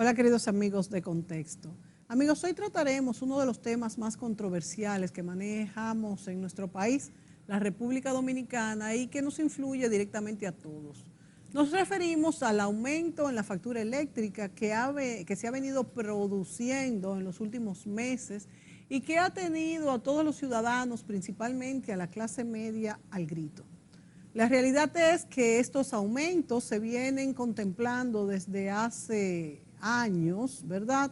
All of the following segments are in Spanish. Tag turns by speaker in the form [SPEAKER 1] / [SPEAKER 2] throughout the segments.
[SPEAKER 1] Hola queridos amigos de Contexto. Amigos, hoy trataremos uno de los temas más controversiales que manejamos en nuestro país, la República Dominicana, y que nos influye directamente a todos. Nos referimos al aumento en la factura eléctrica que se ha venido produciendo en los últimos meses y que ha tenido a todos los ciudadanos, principalmente a la clase media, al grito. La realidad es que estos aumentos se vienen contemplando desde hace años, ¿verdad?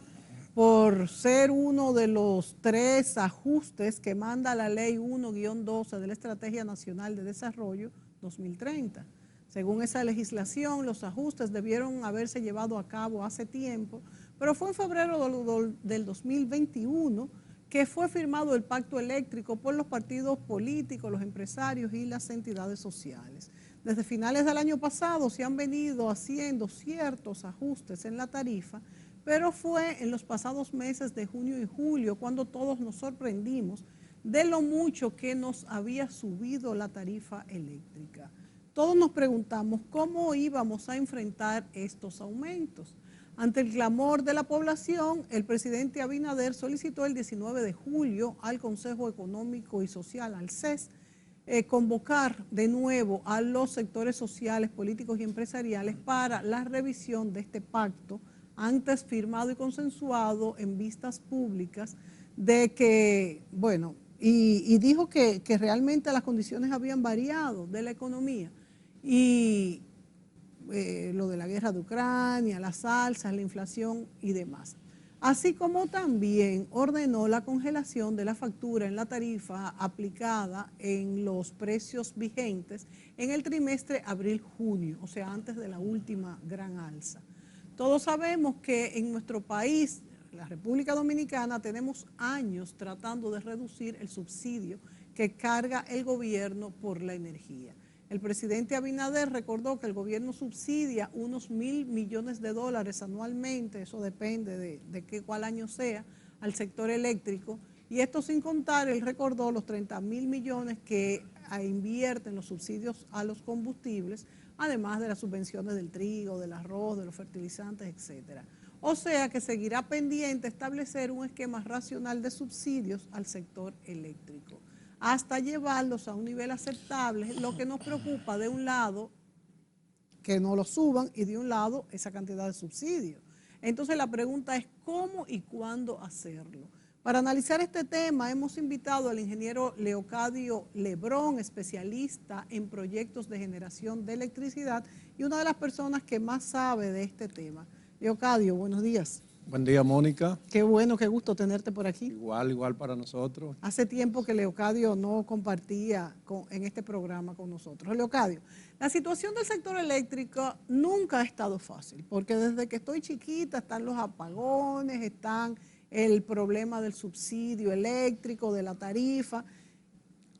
[SPEAKER 1] Por ser uno de los 3 ajustes que manda la Ley 1-12 de la Estrategia Nacional de Desarrollo 2030. Según esa legislación, los ajustes debieron haberse llevado a cabo hace tiempo, pero fue en febrero del 2021 que fue firmado el pacto eléctrico por los partidos políticos, los empresarios y las entidades sociales. Desde finales del año pasado se han venido haciendo ciertos ajustes en la tarifa, pero fue en los pasados meses de junio y julio cuando todos nos sorprendimos de lo mucho que nos había subido la tarifa eléctrica. Todos nos preguntamos cómo íbamos a enfrentar estos aumentos. Ante el clamor de la población, el presidente Abinader solicitó el 19 de julio al Consejo Económico y Social, al CES, convocar de nuevo a los sectores sociales, políticos y empresariales para la revisión de este pacto, antes firmado y consensuado en vistas públicas, de que, bueno, y dijo que realmente las condiciones habían variado de la economía y lo de la guerra de Ucrania, las alzas, la inflación y demás. Así como también ordenó la congelación de la factura en la tarifa aplicada en los precios vigentes en el trimestre abril-junio, o sea, antes de la última gran alza. Todos sabemos que en nuestro país, la República Dominicana, tenemos años tratando de reducir el subsidio que carga el gobierno por la energía. El presidente Abinader recordó que el gobierno subsidia unos $1.000 millones anualmente, eso depende de cuál año sea, al sector eléctrico, y esto sin contar, él recordó los 30.000 millones que invierten los subsidios a los combustibles, además de las subvenciones del trigo, del arroz, de los fertilizantes, etcétera. O sea que seguirá pendiente establecer un esquema racional de subsidios al sector eléctrico, hasta llevarlos a un nivel aceptable. Lo que nos preocupa, de un lado, que no lo suban, y de un lado, esa cantidad de subsidios. Entonces la pregunta es cómo y cuándo hacerlo. Para analizar este tema hemos invitado al ingeniero Leocadio Lebrón, especialista en proyectos de generación de electricidad y una de las personas que más sabe de este tema. Leocadio, buenos días.
[SPEAKER 2] Buen día, Mónica.
[SPEAKER 1] Qué bueno, qué gusto tenerte por aquí.
[SPEAKER 2] Igual para nosotros.
[SPEAKER 1] Hace tiempo que Leocadio no compartía en este programa con nosotros. Leocadio, la situación del sector eléctrico nunca ha estado fácil, porque desde que estoy chiquita están los apagones, están el problema del subsidio eléctrico, de la tarifa,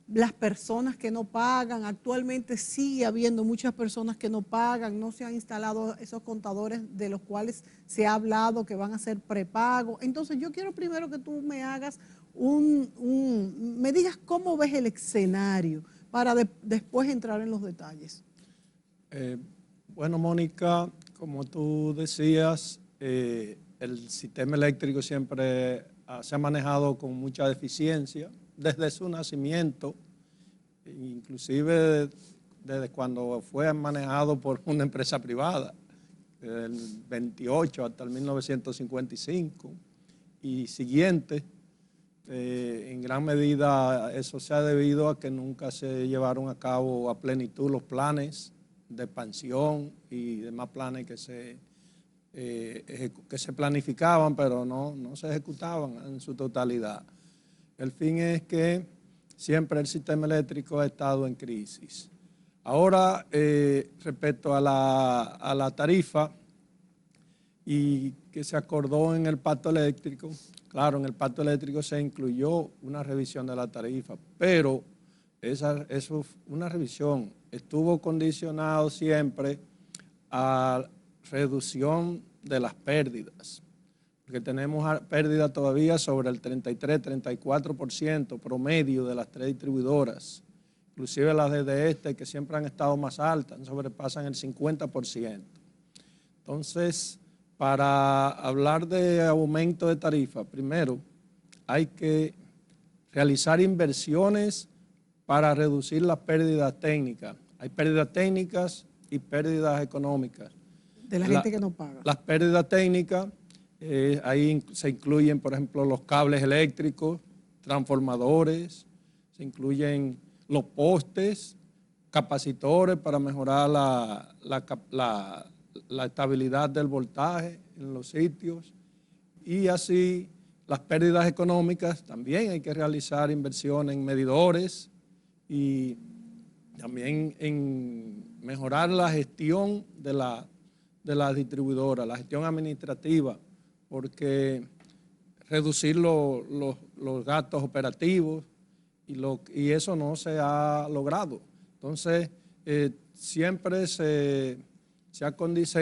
[SPEAKER 1] las personas que no pagan. Actualmente sigue habiendo muchas personas que no pagan, no se han instalado esos contadores de los cuales se ha hablado que van a ser prepago. Entonces yo quiero primero que tú me hagas me digas cómo ves el escenario para después entrar en los detalles.
[SPEAKER 2] Bueno, Mónica, como tú decías, el sistema eléctrico siempre se ha manejado con mucha deficiencia desde su nacimiento, inclusive desde cuando fue manejado por una empresa privada, del 28 hasta el 1955 y siguiente. En gran medida eso se ha debido a que nunca se llevaron a cabo a plenitud los planes de expansión y demás planes que se planificaban, pero no se ejecutaban en su totalidad. El fin es que siempre el sistema eléctrico ha estado en crisis. Ahora, respecto a la tarifa y que se acordó en el pacto eléctrico, claro, en el pacto eléctrico se incluyó una revisión de la tarifa, pero una revisión estuvo condicionado siempre a reducción de las pérdidas, porque tenemos pérdidas todavía sobre el 33-34% promedio de las 3 distribuidoras, inclusive las de este, que siempre han estado más altas, sobrepasan el 50%. Entonces, para hablar de aumento de tarifa, primero hay que realizar inversiones para reducir las pérdidas técnicas. Hay pérdidas técnicas y pérdidas económicas.
[SPEAKER 1] De la gente que no paga.
[SPEAKER 2] Las pérdidas técnicas, ahí se incluyen, por ejemplo, los cables eléctricos, transformadores, se incluyen los postes, capacitores para mejorar la estabilidad del voltaje en los sitios, y así las pérdidas económicas. También hay que realizar inversiones en medidores y también en mejorar la gestión de la distribuidora, la gestión administrativa, porque reducir los gastos operativos y eso no se ha logrado. Entonces, siempre se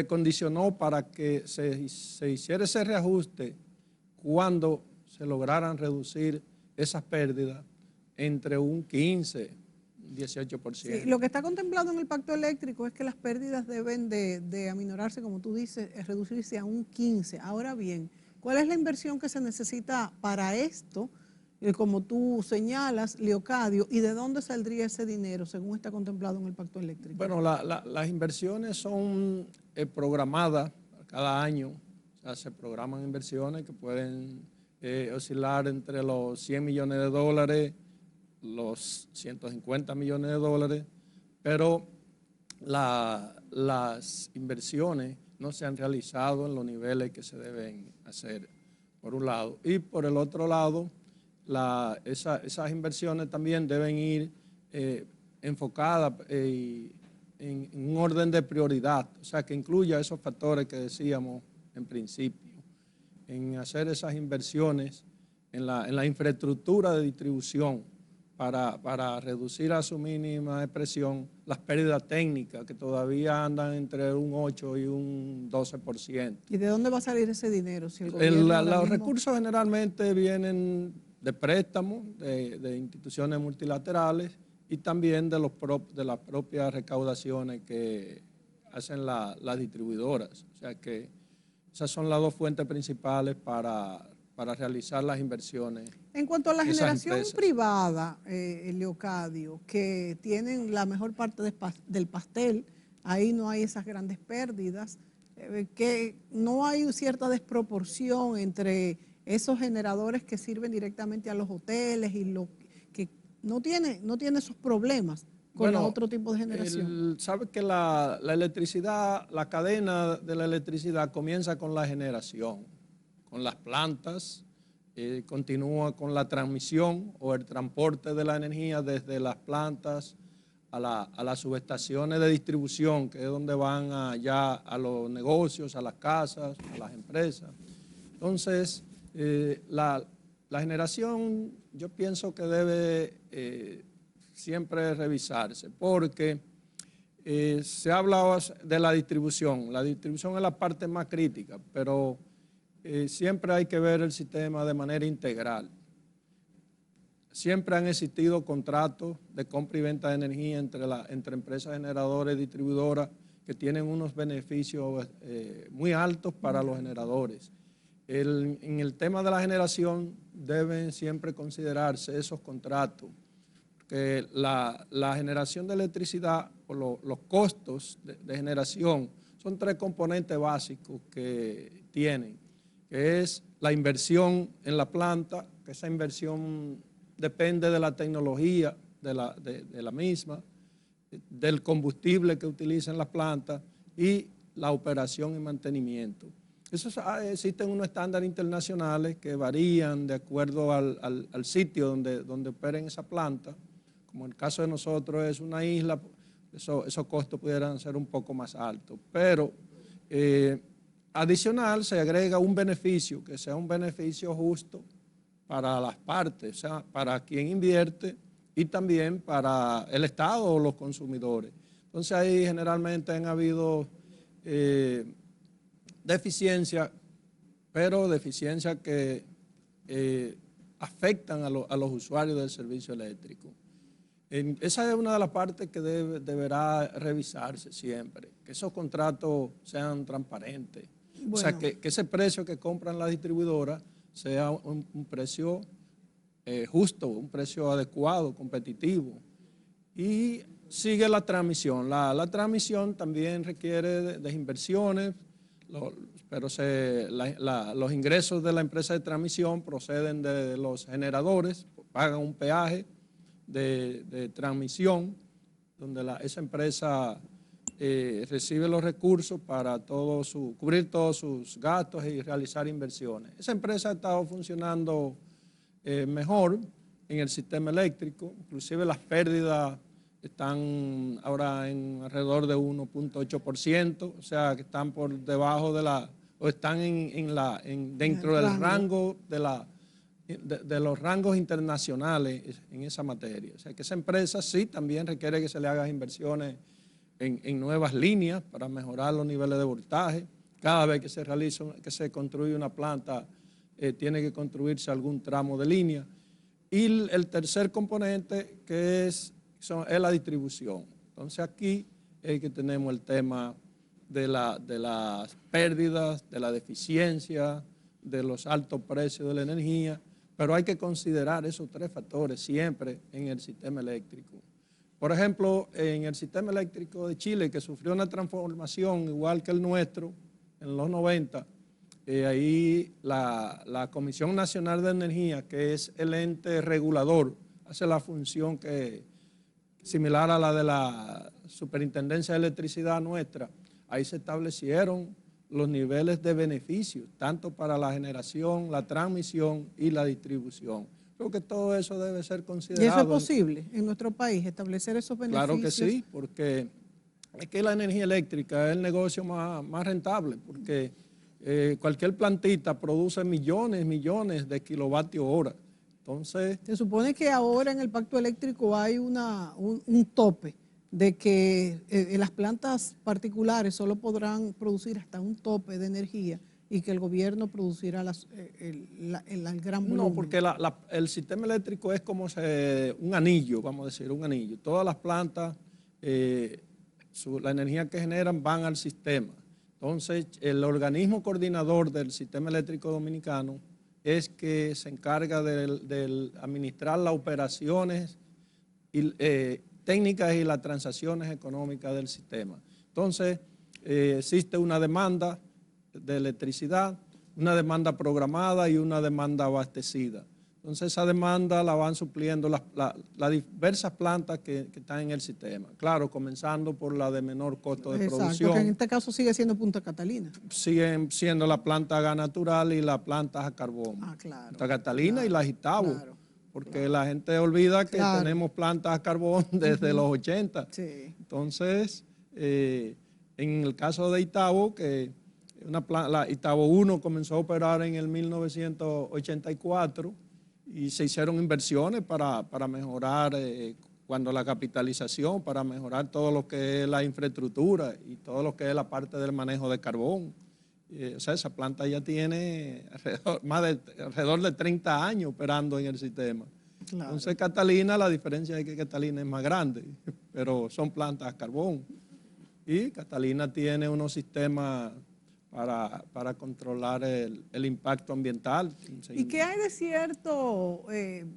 [SPEAKER 2] condicionó para que se hiciera ese reajuste cuando se lograran reducir esas pérdidas entre un 15, 18%.
[SPEAKER 1] Sí, lo que está contemplado en el pacto eléctrico es que las pérdidas deben de aminorarse, como tú dices, reducirse a un 15%. Ahora bien, ¿cuál es la inversión que se necesita para esto? Como tú señalas, Leocadio, ¿y de dónde saldría ese dinero según está contemplado en el pacto eléctrico?
[SPEAKER 2] Bueno, las inversiones son programadas cada año. O sea, se programan inversiones que pueden oscilar entre los 100 millones de dólares, los 150 millones de dólares, pero las inversiones no se han realizado en los niveles que se deben hacer, por un lado. Y por el otro lado, esas inversiones también deben ir enfocadas en un orden de prioridad, o sea, que incluya esos factores que decíamos en principio, en hacer esas inversiones en la infraestructura de distribución para reducir a su mínima expresión las pérdidas técnicas, que todavía andan entre un 8 y un 12%.
[SPEAKER 1] ¿Y de dónde va a salir ese dinero? Si
[SPEAKER 2] los recursos generalmente vienen de préstamos, de instituciones multilaterales y también de las propias recaudaciones que hacen las distribuidoras. O sea que esas son las dos fuentes principales para realizar las inversiones.
[SPEAKER 1] En cuanto a la generación privada, Leocadio, que tienen la mejor parte del pastel, ahí no hay esas grandes pérdidas, que no hay cierta desproporción entre esos generadores que sirven directamente a los hoteles y los que no tiene esos problemas con otro tipo de generación.
[SPEAKER 2] Sabe que la electricidad, la cadena de la electricidad comienza con la generación, con las plantas, continúa con la transmisión o el transporte de la energía desde las plantas a las subestaciones de distribución, que es donde van allá a los negocios, a las casas, a las empresas. Entonces, la generación yo pienso que debe siempre revisarse, porque se ha hablado de la distribución. La distribución es la parte más crítica, pero siempre hay que ver el sistema de manera integral. Siempre han existido contratos de compra y venta de energía entre empresas generadoras y distribuidoras que tienen unos beneficios muy altos para los generadores. En el tema de la generación deben siempre considerarse esos contratos, porque la generación de electricidad o los costos de generación son tres componentes básicos que tienen, que es la inversión en la planta, que esa inversión depende de la tecnología de la misma, del combustible que utilizan las plantas y la operación y mantenimiento. Existen unos estándares internacionales que varían de acuerdo al sitio donde operen esa planta. Como en el caso de nosotros es una isla, esos costos pudieran ser un poco más altos. Pero adicional se agrega un beneficio, que sea un beneficio justo para las partes, o sea, para quien invierte y también para el Estado o los consumidores. Entonces ahí generalmente han habido deficiencias, pero deficiencias que afectan a los usuarios del servicio eléctrico. Esa es una de las partes que deberá revisarse siempre, que esos contratos sean transparentes. O sea, que ese precio que compran las distribuidoras sea un precio justo, un precio adecuado, competitivo. Y sigue la transmisión. La transmisión también requiere de inversiones, pero los ingresos de la empresa de transmisión proceden de los generadores, pagan un peaje de transmisión, donde esa empresa recibe los recursos para cubrir todos sus gastos y realizar inversiones. Esa empresa ha estado funcionando mejor en el sistema eléctrico, inclusive las pérdidas están ahora en alrededor de 1.8%, o sea que están por debajo o están dentro del rango de los rangos internacionales en esa materia. O sea que esa empresa sí también requiere que se le hagan inversiones en nuevas líneas para mejorar los niveles de voltaje. Cada vez que se construye una planta, tiene que construirse algún tramo de línea. Y el tercer componente que es la distribución. Entonces aquí es que tenemos el tema de las pérdidas, de la deficiencia, de los altos precios de la energía, pero hay que considerar esos tres factores siempre en el sistema eléctrico. Por ejemplo, en el sistema eléctrico de Chile, que sufrió una transformación igual que el nuestro en los 90, ahí la Comisión Nacional de Energía, que es el ente regulador, hace la función similar a la de la Superintendencia de Electricidad nuestra. Ahí se establecieron los niveles de beneficios, tanto para la generación, la transmisión y la distribución. Creo que todo eso debe ser considerado.
[SPEAKER 1] ¿Y eso es posible en nuestro país, establecer esos beneficios?
[SPEAKER 2] Claro que sí, porque es que la energía eléctrica es el negocio más rentable, porque cualquier plantita produce millones de kilovatios hora. Entonces,
[SPEAKER 1] se supone que ahora en el pacto eléctrico hay un tope de que las plantas particulares solo podrán producir hasta un tope de energía y que el gobierno producirá el gran volumen.
[SPEAKER 2] No, porque el sistema eléctrico es como un anillo, vamos a decir, un anillo. Todas las plantas, la energía que generan van al sistema. Entonces, el organismo coordinador del sistema eléctrico dominicano es que se encarga de administrar las operaciones técnicas y las transacciones económicas del sistema. Entonces, existe una demanda de electricidad, una demanda programada y una demanda abastecida. Entonces, esa demanda la van supliendo las diversas plantas que están en el sistema. Claro, comenzando por la de menor costo de producción.
[SPEAKER 1] Porque en este caso sigue siendo Punta Catalina.
[SPEAKER 2] Siguen siendo la planta a gas natural y las plantas a carbón.
[SPEAKER 1] Claro.
[SPEAKER 2] Punta Catalina y la Itabo. Claro, porque la gente olvida que tenemos plantas a carbón desde los 80.
[SPEAKER 1] Sí.
[SPEAKER 2] Entonces, en el caso de Itabo, que la Itabo 1 comenzó a operar en el 1984 y se hicieron inversiones para mejorar cuando la capitalización, para mejorar todo lo que es la infraestructura y todo lo que es la parte del manejo de carbón. O sea, esa planta ya tiene alrededor de 30 años operando en el sistema. Claro. Entonces, Catalina, la diferencia es que Catalina es más grande, pero son plantas a carbón. Y Catalina tiene unos sistemas para controlar el impacto ambiental.
[SPEAKER 1] ¿Y qué hay de cierto,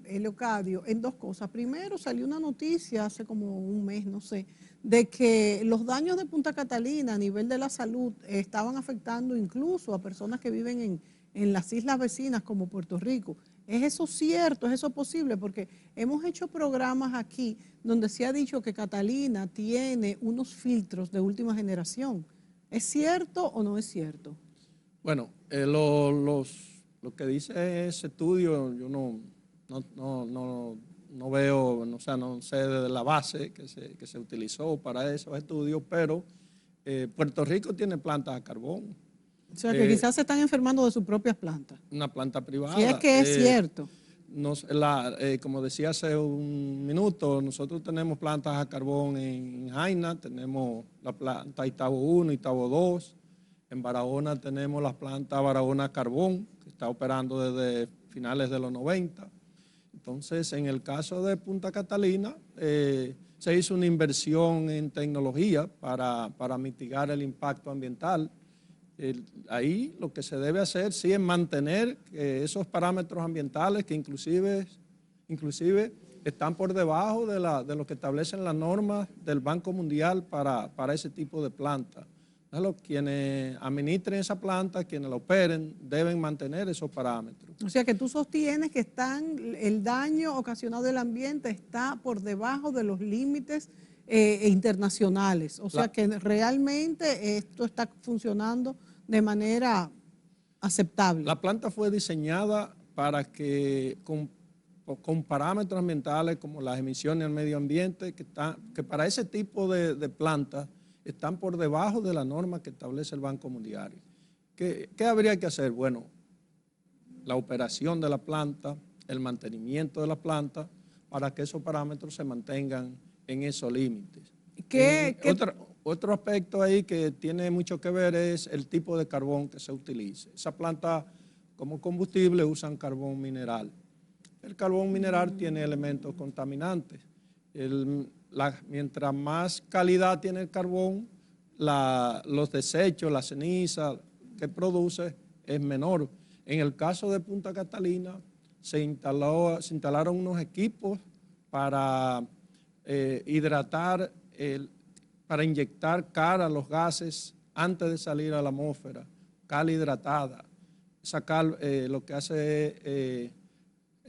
[SPEAKER 1] Leocadio, en dos cosas? Primero, salió una noticia hace como un mes, no sé, de que los daños de Punta Catalina a nivel de la salud estaban afectando incluso a personas que viven en las islas vecinas como Puerto Rico. ¿Es eso cierto? ¿Es eso posible? Porque hemos hecho programas aquí donde se ha dicho que Catalina tiene unos filtros de última generación. ¿Es cierto o no es cierto?
[SPEAKER 2] Bueno, lo que dice ese estudio, yo no veo, o sea, no sé de la base que se utilizó para esos estudios, pero Puerto Rico tiene plantas a carbón.
[SPEAKER 1] O sea, que quizás se están enfermando de sus propias plantas.
[SPEAKER 2] Una planta privada.
[SPEAKER 1] Si es que es cierto.
[SPEAKER 2] Como decía hace un minuto, nosotros tenemos plantas a carbón en Jaina, tenemos la planta Itabo 1, Itabo 2. En Barahona tenemos la planta Barahona Carbón, que está operando desde finales de los 90. Entonces, en el caso de Punta Catalina, se hizo una inversión en tecnología para mitigar el impacto ambiental. Ahí lo que se debe hacer sí es mantener esos parámetros ambientales que inclusive están por debajo de lo que establecen las normas del Banco Mundial para ese tipo de plantas. Quienes administren esa planta, quienes la operen, deben mantener esos parámetros.
[SPEAKER 1] O sea que tú sostienes que el daño ocasionado al ambiente está por debajo de los límites internacionales. O sea que realmente esto está funcionando de manera aceptable.
[SPEAKER 2] La planta fue diseñada para que con parámetros ambientales como las emisiones al medio ambiente, que para ese tipo de plantas están por debajo de la norma que establece el Banco Mundial. ¿Qué habría que hacer? Bueno, la operación de la planta, el mantenimiento de la planta, para que esos parámetros se mantengan en esos límites. Otro aspecto ahí que tiene mucho que ver es el tipo de carbón que se utilice. Esa planta como combustible usan carbón mineral. El carbón mineral tiene elementos contaminantes. Mientras más calidad tiene el carbón, los desechos, la ceniza que produce es menor. En el caso de Punta Catalina se instalaron unos equipos para para inyectar cal a los gases antes de salir a la atmósfera, cal hidratada. Esa cal lo que hace es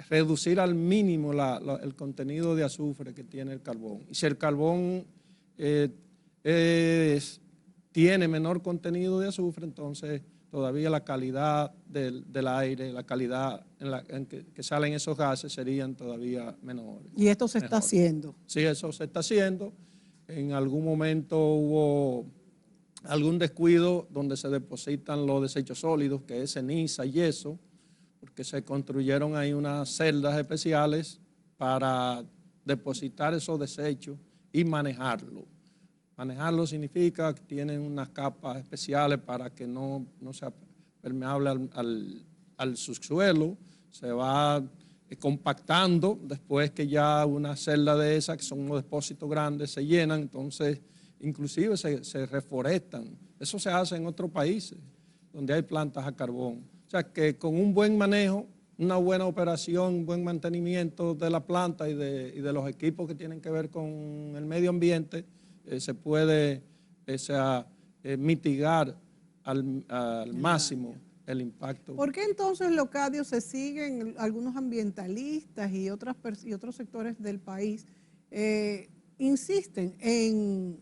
[SPEAKER 2] reducir al mínimo el contenido de azufre que tiene el carbón. Y si el carbón tiene menor contenido de azufre, entonces todavía la calidad del aire, la calidad en que salen esos gases serían todavía menores.
[SPEAKER 1] ¿Y esto se está haciendo?
[SPEAKER 2] Sí, eso se está haciendo. En algún momento hubo algún descuido donde se depositan los desechos sólidos, que es ceniza y yeso, porque se construyeron ahí unas celdas especiales para depositar esos desechos y manejarlo. Manejarlo significa que tienen unas capas especiales para que no sea permeable al subsuelo, se va compactando después que ya una celda de esas, que son unos depósitos grandes, se llenan, entonces inclusive se reforestan. Eso se hace en otros países donde hay plantas a carbón. O sea que con un buen manejo, una buena operación, un buen mantenimiento de la planta y de los equipos que tienen que ver con el medio ambiente, se puede mitigar al máximo el impacto.
[SPEAKER 1] ¿Por qué entonces, Leocadio, se siguen algunos ambientalistas y otros sectores del país insisten en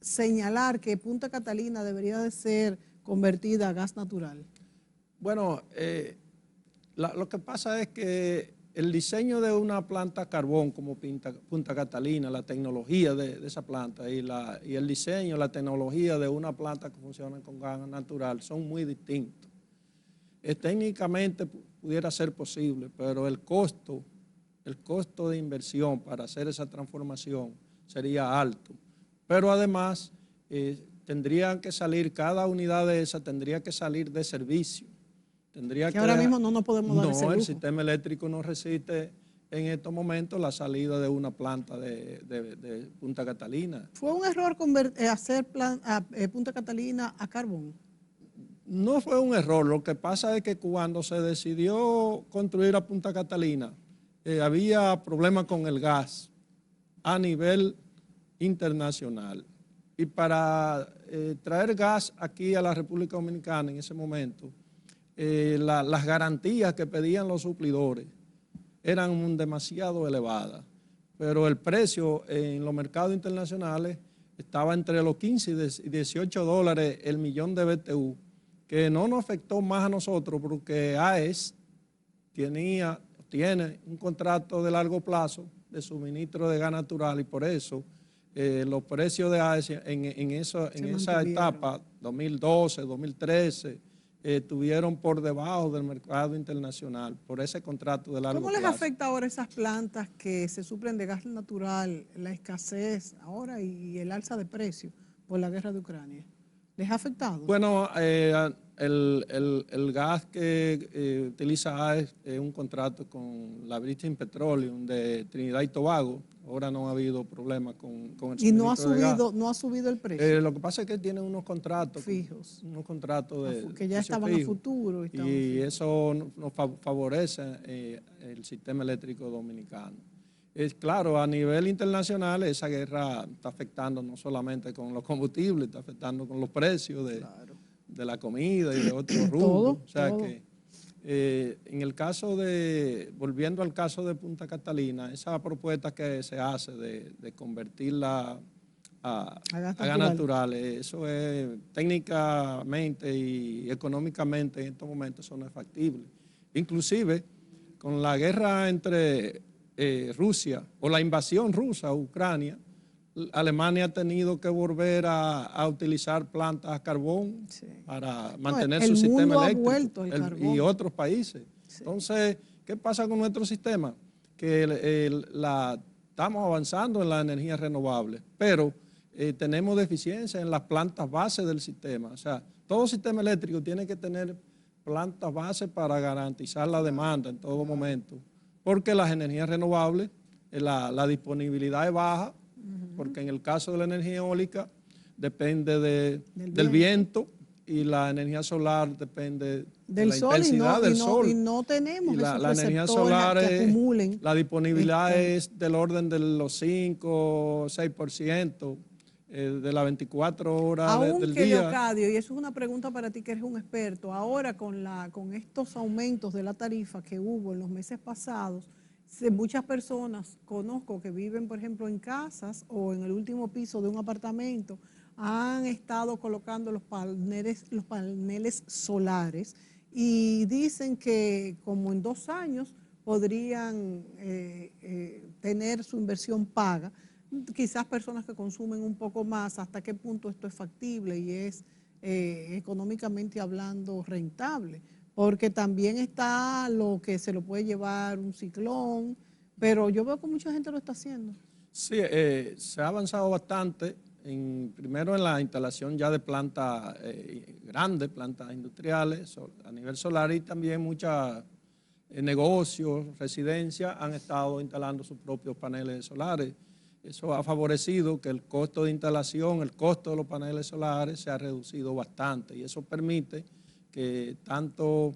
[SPEAKER 1] señalar que Punta Catalina debería de ser convertida a gas natural?
[SPEAKER 2] Bueno, lo que pasa es que el diseño de una planta a carbón como Punta Catalina, la tecnología de esa planta y el diseño, la tecnología de una planta que funciona con gas natural son muy distintos. Técnicamente pudiera ser posible, pero el costo de inversión para hacer esa transformación sería alto. Pero además tendrían que salir, cada unidad de esa tendría que salir de servicio. Que
[SPEAKER 1] ahora mismo no nos podemos dar ese lujo.
[SPEAKER 2] No, el sistema eléctrico no resiste en estos momentos la salida de una planta de Punta Catalina.
[SPEAKER 1] ¿Fue un error hacer Punta Catalina a carbón?
[SPEAKER 2] No fue un error. Lo que pasa es que cuando se decidió construir a Punta Catalina, había problemas con el gas a nivel internacional. Y para traer gas aquí a la República Dominicana en ese momento, las garantías que pedían los suplidores eran demasiado elevadas, pero el precio en los mercados internacionales estaba entre los 15 y 18 dólares el millón de BTU, que no nos afectó más a nosotros porque AES tiene un contrato de largo plazo de suministro de gas natural y por eso los precios de AES en esa etapa, 2012, 2013, estuvieron por debajo del mercado internacional por ese contrato de largo plazo.
[SPEAKER 1] ¿Cómo les afecta ahora esas plantas que se suplen de gas natural, la escasez ahora y el alza de precios por la guerra de Ucrania? ¿Les ha afectado?
[SPEAKER 2] Bueno, el gas que utiliza AES es un contrato con la British Petroleum de Trinidad y Tobago, Ahora no ha habido problemas con el
[SPEAKER 1] Y no ha
[SPEAKER 2] suministro de gas.
[SPEAKER 1] no ha subido el precio.
[SPEAKER 2] Lo que pasa es que tienen unos contratos
[SPEAKER 1] Fijos.
[SPEAKER 2] unos contratos de
[SPEAKER 1] Que ya
[SPEAKER 2] precio
[SPEAKER 1] estaban a
[SPEAKER 2] fijo,
[SPEAKER 1] futuro.
[SPEAKER 2] y eso nos favorece el sistema eléctrico dominicano. Claro, a nivel internacional esa guerra está afectando no solamente con los combustibles, está afectando con los precios de la comida y de otros rubros. O sea que en el caso volviendo al caso de Punta Catalina, esa propuesta que se hace de convertirla a gas natural, eso es técnicamente y económicamente en estos momentos eso no es factible. Inclusive con la guerra entre Rusia o la invasión rusa a Ucrania, Alemania ha tenido que volver a utilizar plantas a carbón para mantener su sistema eléctrico, y otros países. Sí. Entonces, ¿qué pasa con nuestro sistema? Que estamos avanzando en la energía renovable, pero tenemos deficiencia en las plantas base del sistema. O sea, todo sistema eléctrico tiene que tener plantas base para garantizar la demanda en todo momento, porque las energías renovables, la disponibilidad es baja, porque en el caso de la energía eólica depende del viento, y la energía solar depende de la intensidad del sol.
[SPEAKER 1] Y no tenemos esos
[SPEAKER 2] la energía solar
[SPEAKER 1] que acumulen.
[SPEAKER 2] La disponibilidad es del orden de los 5 o 6% de las 24 horas del día.
[SPEAKER 1] Leocadio, y eso es una pregunta para ti que eres un experto, ahora con estos aumentos de la tarifa que hubo en los meses pasados, muchas personas conozco que viven, por ejemplo, en casas o en el último piso de un apartamento, han estado colocando los paneles solares y dicen que como en 2 años podrían tener su inversión paga. Quizás personas que consumen un poco más, hasta qué punto esto es factible y es económicamente hablando rentable. Porque también está lo que se lo puede llevar un ciclón, pero yo veo que mucha gente lo está haciendo.
[SPEAKER 2] Sí, se ha avanzado bastante, primero en la instalación ya de plantas grandes, plantas industriales a nivel solar, y también muchos negocios, residencias han estado instalando sus propios paneles solares. Eso ha favorecido que el costo de instalación, el costo de los paneles solares se ha reducido bastante, y eso permite que tanto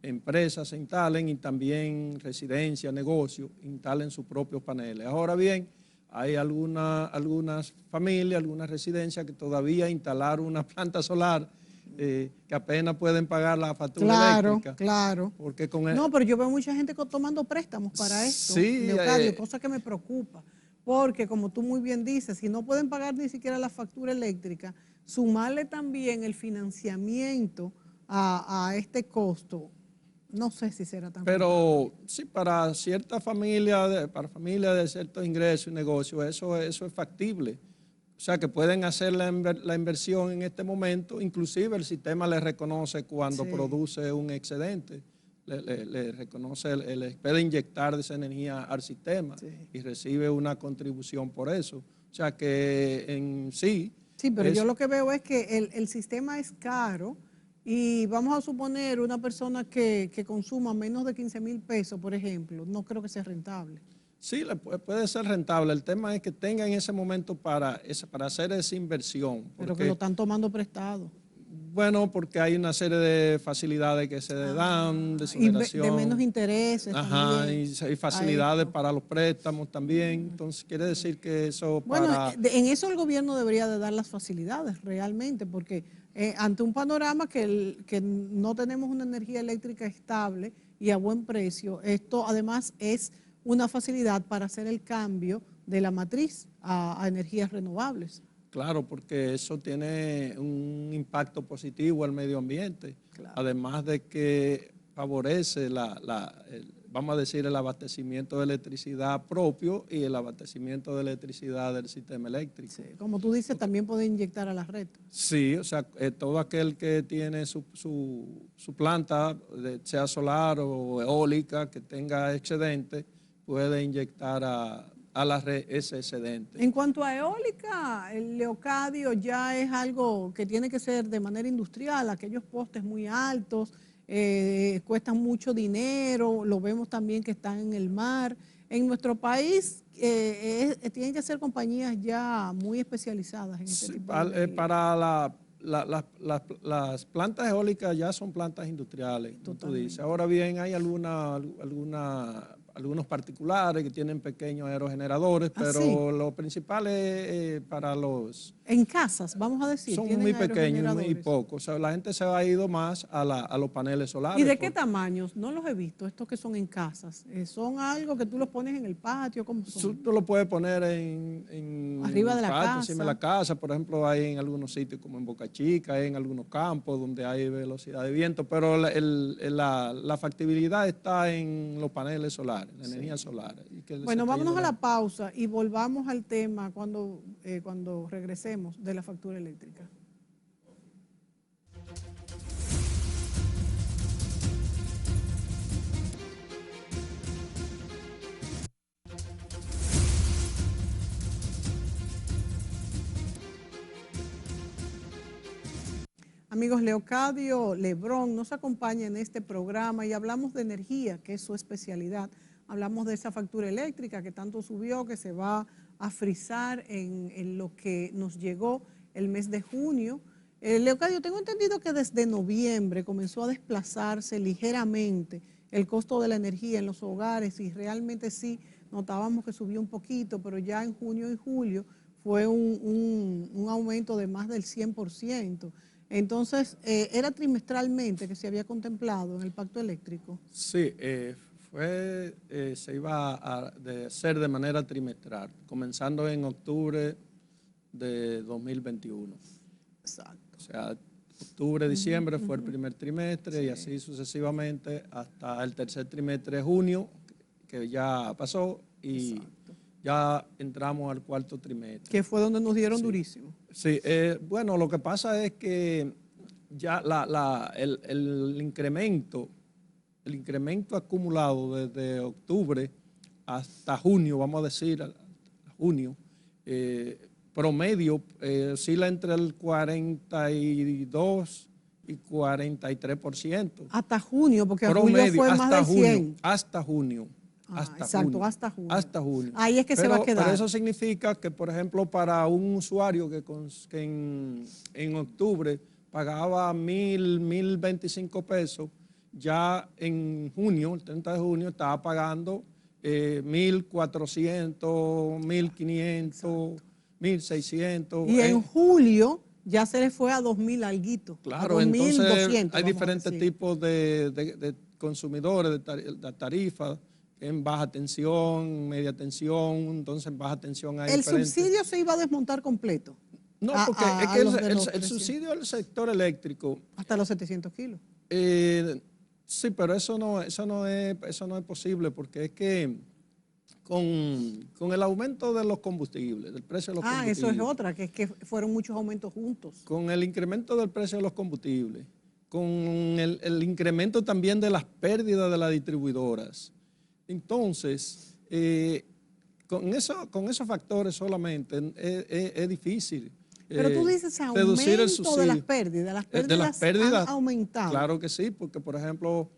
[SPEAKER 2] empresas se instalen y también residencias, negocios, instalen sus propios paneles. Ahora bien, hay algunas familias, algunas residencias que todavía instalaron una planta solar que apenas pueden pagar la factura eléctrica.
[SPEAKER 1] Claro.
[SPEAKER 2] Porque
[SPEAKER 1] no, pero yo veo mucha gente tomando préstamos para esto, Leocadio, cosa que me preocupa. Porque, como tú muy bien dices, si no pueden pagar ni siquiera la factura eléctrica, sumarle también el financiamiento a este costo, no sé si será tan
[SPEAKER 2] Pero sí, para ciertas familias, para familias de ciertos ingresos y negocios, eso es factible. O sea, que pueden hacer la inversión en este momento, inclusive el sistema les reconoce cuando produce un excedente. Le reconoce, le puede inyectar de esa energía al sistema y recibe una contribución por eso. O sea que en sí...
[SPEAKER 1] Sí, pero yo lo que veo es que el sistema es caro y vamos a suponer una persona que consuma menos de 15,000 pesos, por ejemplo, no creo que sea rentable.
[SPEAKER 2] Sí, puede ser rentable. El tema es que tenga en ese momento para hacer esa inversión.
[SPEAKER 1] Pero que lo están tomando prestado.
[SPEAKER 2] Bueno, porque hay una serie de facilidades que se dan, de exoneración.
[SPEAKER 1] Y de menos intereses también.
[SPEAKER 2] Y facilidades para los préstamos también. Entonces, quiere decir que eso
[SPEAKER 1] en eso el gobierno debería de dar las facilidades realmente, porque ante un panorama que no tenemos una energía eléctrica estable y a buen precio, esto además es una facilidad para hacer el cambio de la matriz a energías renovables.
[SPEAKER 2] Claro, porque eso tiene un impacto positivo al medio ambiente, además de que favorece vamos a decir, el abastecimiento de electricidad propio y el abastecimiento de electricidad del sistema eléctrico.
[SPEAKER 1] Sí, como tú dices, también puede inyectar a la red.
[SPEAKER 2] Sí, o sea, todo aquel que tiene su planta, sea solar o eólica, que tenga excedente, puede inyectar a la red ese excedente.
[SPEAKER 1] En cuanto a eólica, el Leocadio ya es algo que tiene que ser de manera industrial, aquellos postes muy altos, cuestan mucho dinero, lo vemos también que están en el mar. En nuestro país tienen que ser compañías ya muy especializadas en este tipo de energía.
[SPEAKER 2] Para las plantas eólicas ya son plantas industriales, como tú dices. Ahora bien, hay algunos particulares que tienen pequeños aerogeneradores, pero
[SPEAKER 1] ¿sí?
[SPEAKER 2] lo principal es para los...
[SPEAKER 1] En casas, vamos a decir,
[SPEAKER 2] Son
[SPEAKER 1] tienen
[SPEAKER 2] muy pequeños y muy
[SPEAKER 1] aerogeneradores.
[SPEAKER 2] pocos. O sea, la gente se ha ido más a los paneles solares.
[SPEAKER 1] ¿Y de qué tamaños? No los he visto, estos que son en casas. ¿Son algo que tú los pones en el patio? ¿Cómo son?
[SPEAKER 2] Tú lo puedes poner en
[SPEAKER 1] arriba de la
[SPEAKER 2] patio,
[SPEAKER 1] casa.
[SPEAKER 2] encima de la casa. Por ejemplo, hay en algunos sitios como en Boca Chica, hay en algunos campos donde hay velocidad de viento, pero la factibilidad está en los paneles solares, la energía solar.
[SPEAKER 1] Bueno, vámonos a la pausa y volvamos al tema cuando regresemos de la factura eléctrica. Amigos, Leocadio Lebrón nos acompaña en este programa y hablamos de energía, que es su especialidad. Hablamos de esa factura eléctrica que tanto subió, que se va a frizar en lo que nos llegó el mes de junio. Leocadio, tengo entendido que desde noviembre comenzó a desplazarse ligeramente el costo de la energía en los hogares y realmente sí notábamos que subió un poquito, pero ya en junio y julio fue un aumento de más del 100%. Entonces, ¿era trimestralmente que se había contemplado en el pacto eléctrico?
[SPEAKER 2] Sí, se iba a hacer de manera trimestral, comenzando en octubre de 2021.
[SPEAKER 1] Exacto.
[SPEAKER 2] O sea, octubre, diciembre fue el primer trimestre y así sucesivamente hasta el tercer trimestre de junio, que ya pasó, y ya entramos al cuarto trimestre.
[SPEAKER 1] Que fue donde nos dieron durísimo.
[SPEAKER 2] Sí, bueno, lo que pasa es que ya el incremento acumulado desde octubre hasta junio, vamos a decir, junio, promedio oscila entre el 42 y 43%.
[SPEAKER 1] Hasta junio, porque
[SPEAKER 2] promedio,
[SPEAKER 1] julio fue más de 100.
[SPEAKER 2] Hasta junio.
[SPEAKER 1] Hasta junio.
[SPEAKER 2] Hasta junio.
[SPEAKER 1] Ahí es que se va a quedar.
[SPEAKER 2] Pero eso significa que, por ejemplo, para un usuario que en octubre pagaba 1.025 pesos, ya en junio, el 30 de junio, estaba pagando 1.400, 1.500, 1.600.
[SPEAKER 1] Y en julio ya se le fue a 2.000 alguito.
[SPEAKER 2] Claro,
[SPEAKER 1] a
[SPEAKER 2] entonces hay diferentes tipos de consumidores de tarifas. En baja tensión, media tensión, entonces en baja tensión hay
[SPEAKER 1] ¿El subsidio se iba a desmontar completo?
[SPEAKER 2] No, porque es que el subsidio del sector eléctrico...
[SPEAKER 1] Hasta los 700 kilos.
[SPEAKER 2] Sí, pero eso no es posible porque es que con el aumento de los combustibles, del precio de los combustibles...
[SPEAKER 1] eso es otra, que es que fueron muchos aumentos juntos.
[SPEAKER 2] Con el incremento del precio de los combustibles, con el incremento también de las pérdidas de las distribuidoras. Entonces, con esos factores solamente es difícil.
[SPEAKER 1] Pero tú dices
[SPEAKER 2] reducir el
[SPEAKER 1] aumento de las pérdidas. Las pérdidas han aumentado.
[SPEAKER 2] Claro que sí, porque por ejemplo,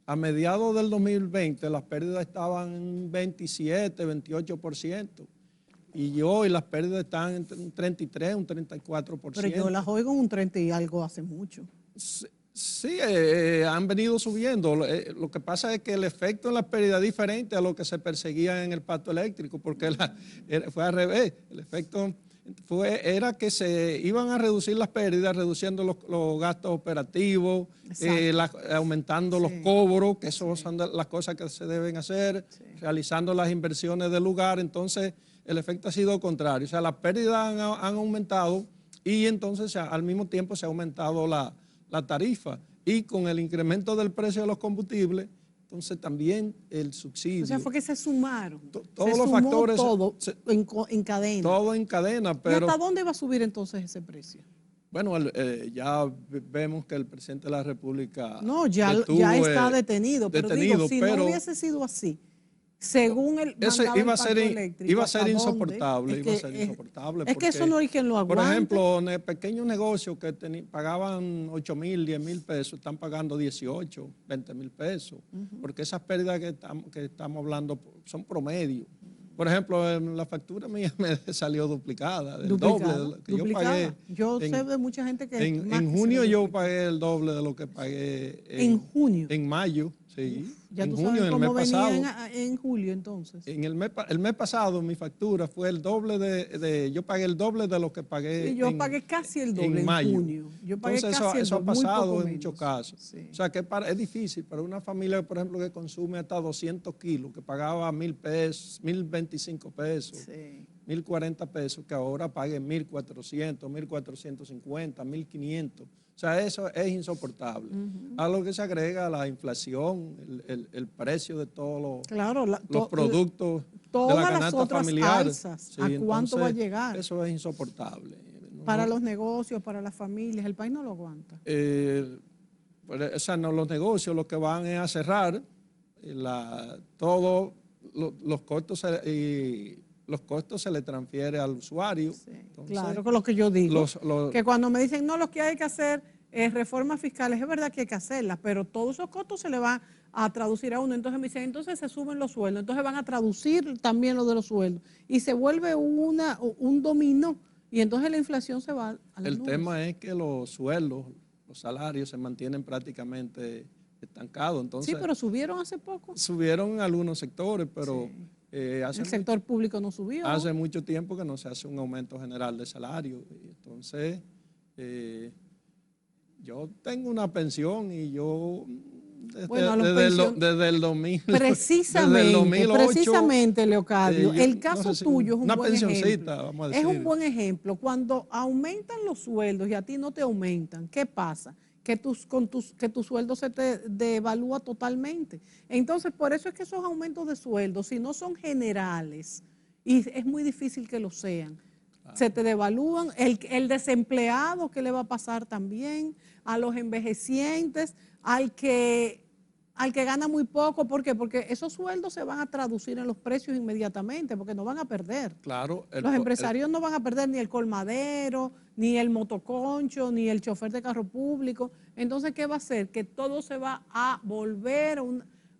[SPEAKER 2] a mediados del 2020 las pérdidas estaban en 27, 28%. Y hoy las pérdidas están en un 33, un 34%.
[SPEAKER 1] Pero yo las oigo en un 30 y algo hace mucho.
[SPEAKER 2] Sí, han venido subiendo. Lo que pasa es que el efecto en la pérdida es diferente a lo que se perseguía en el pacto eléctrico, porque fue al revés. El efecto era que se iban a reducir las pérdidas, reduciendo los gastos operativos, aumentando los cobros, que eso son las cosas que se deben hacer, realizando las inversiones del lugar. Entonces, el efecto ha sido contrario. O sea, las pérdidas han aumentado y entonces al mismo tiempo se ha aumentado la tarifa, y con el incremento del precio de los combustibles, entonces también el subsidio.
[SPEAKER 1] O sea, fue que se sumaron.
[SPEAKER 2] Todos los factores.
[SPEAKER 1] Todo en cadena.
[SPEAKER 2] Todo en cadena. Pero,
[SPEAKER 1] ¿y hasta dónde va a subir entonces ese precio?
[SPEAKER 2] Bueno, ya vemos que el presidente de la República...
[SPEAKER 1] No, ya está detenido. Pero digo, si no hubiese sido así, según el
[SPEAKER 2] Ese
[SPEAKER 1] mandaba
[SPEAKER 2] iba
[SPEAKER 1] el
[SPEAKER 2] a
[SPEAKER 1] pacto
[SPEAKER 2] ser,
[SPEAKER 1] eléctrico.
[SPEAKER 2] iba a ser
[SPEAKER 1] ¿Hasta dónde?
[SPEAKER 2] insoportable,
[SPEAKER 1] Es
[SPEAKER 2] iba a
[SPEAKER 1] que,
[SPEAKER 2] ser insoportable.
[SPEAKER 1] es que eso no hay quien lo
[SPEAKER 2] Por
[SPEAKER 1] aguante.
[SPEAKER 2] ejemplo, en el pequeño negocio que pagaban 8,000, 10,000 pesos, están pagando 18, 20,000 pesos, porque esas pérdidas que estamos hablando son promedio. Por ejemplo, en la factura mía me salió duplicada, el doble de lo que yo pagué.
[SPEAKER 1] Yo sé de mucha gente que más
[SPEAKER 2] En
[SPEAKER 1] que se le
[SPEAKER 2] junio yo
[SPEAKER 1] duplicó.
[SPEAKER 2] pagué el doble de lo que pagué
[SPEAKER 1] En junio.
[SPEAKER 2] en mayo, sí.
[SPEAKER 1] Ya
[SPEAKER 2] En
[SPEAKER 1] tú
[SPEAKER 2] junio,
[SPEAKER 1] sabes
[SPEAKER 2] en el mes
[SPEAKER 1] cómo venía
[SPEAKER 2] pasado.
[SPEAKER 1] en julio entonces.
[SPEAKER 2] En el mes pasado mi factura fue el doble yo pagué el doble de lo que pagué
[SPEAKER 1] Sí, yo pagué casi el doble
[SPEAKER 2] en
[SPEAKER 1] en
[SPEAKER 2] mayo.
[SPEAKER 1] junio. Yo pagué
[SPEAKER 2] Entonces
[SPEAKER 1] casi el
[SPEAKER 2] eso ha
[SPEAKER 1] doble, muy poco
[SPEAKER 2] pasado en
[SPEAKER 1] menos.
[SPEAKER 2] muchos casos.
[SPEAKER 1] Sí.
[SPEAKER 2] O sea que es difícil para una familia, por ejemplo, que consume hasta 200 kilos, que pagaba 1,000 pesos, 1,025 pesos,
[SPEAKER 1] Sí.
[SPEAKER 2] 1,040 pesos, que ahora pague 1,400, 1,450, 1,500. O sea, eso es insoportable. A lo que se agrega la inflación, el precio de todos
[SPEAKER 1] Claro,
[SPEAKER 2] los productos de la
[SPEAKER 1] todas las
[SPEAKER 2] canasta
[SPEAKER 1] otras
[SPEAKER 2] familiar.
[SPEAKER 1] alzas,
[SPEAKER 2] Sí,
[SPEAKER 1] ¿a cuánto va a
[SPEAKER 2] entonces,
[SPEAKER 1] llegar?
[SPEAKER 2] eso es insoportable.
[SPEAKER 1] Para los negocios, para las familias, el país no lo aguanta.
[SPEAKER 2] O sea, no, los negocios lo que van es a cerrar, todos los costos los costos se le transfiere al usuario.
[SPEAKER 1] Sí,
[SPEAKER 2] Entonces,
[SPEAKER 1] claro, con lo que yo digo,
[SPEAKER 2] los-
[SPEAKER 1] que cuando me dicen, no, lo que hay que hacer es reformas fiscales, es verdad que hay que hacerlas, pero todos esos costos se le van a traducir a uno. Entonces me dicen, entonces se suben los sueldos, entonces van a traducir también lo de los sueldos. Y se vuelve un dominó, y entonces la inflación se va a las
[SPEAKER 2] el
[SPEAKER 1] nubes.
[SPEAKER 2] tema es que los sueldos, los salarios se mantienen prácticamente estancados. Entonces,
[SPEAKER 1] Sí, pero subieron hace poco.
[SPEAKER 2] subieron en algunos sectores, pero
[SPEAKER 1] Sí.
[SPEAKER 2] hace
[SPEAKER 1] El sector público no subió.
[SPEAKER 2] hace mucho tiempo que no se hace un aumento general de salario. Y entonces, yo tengo una pensión y yo
[SPEAKER 1] Bueno, a los
[SPEAKER 2] desde el 2000,
[SPEAKER 1] precisamente,
[SPEAKER 2] desde el 2008,
[SPEAKER 1] precisamente, Leocadio, el caso
[SPEAKER 2] no sé si
[SPEAKER 1] tuyo es un
[SPEAKER 2] una
[SPEAKER 1] buen
[SPEAKER 2] pensioncita,
[SPEAKER 1] ejemplo.
[SPEAKER 2] vamos a
[SPEAKER 1] Es
[SPEAKER 2] decir.
[SPEAKER 1] un buen ejemplo. Cuando aumentan los sueldos y a ti no te aumentan, ¿qué pasa? Que tu sueldo se te devalúa totalmente. Entonces, por eso es que esos aumentos de sueldo, si no son generales, y es muy difícil que lo sean, se te devalúan. El desempleado, ¿qué le va a pasar también? A los envejecientes, al que gana muy poco. ¿Por qué? Porque esos sueldos se van a traducir en los precios inmediatamente, porque no van a perder.
[SPEAKER 2] Claro,
[SPEAKER 1] Los empresarios no van a perder ni el colmadero, ni el motoconcho, ni el chofer de carro público. Entonces, ¿qué va a hacer? Que todo se va a volver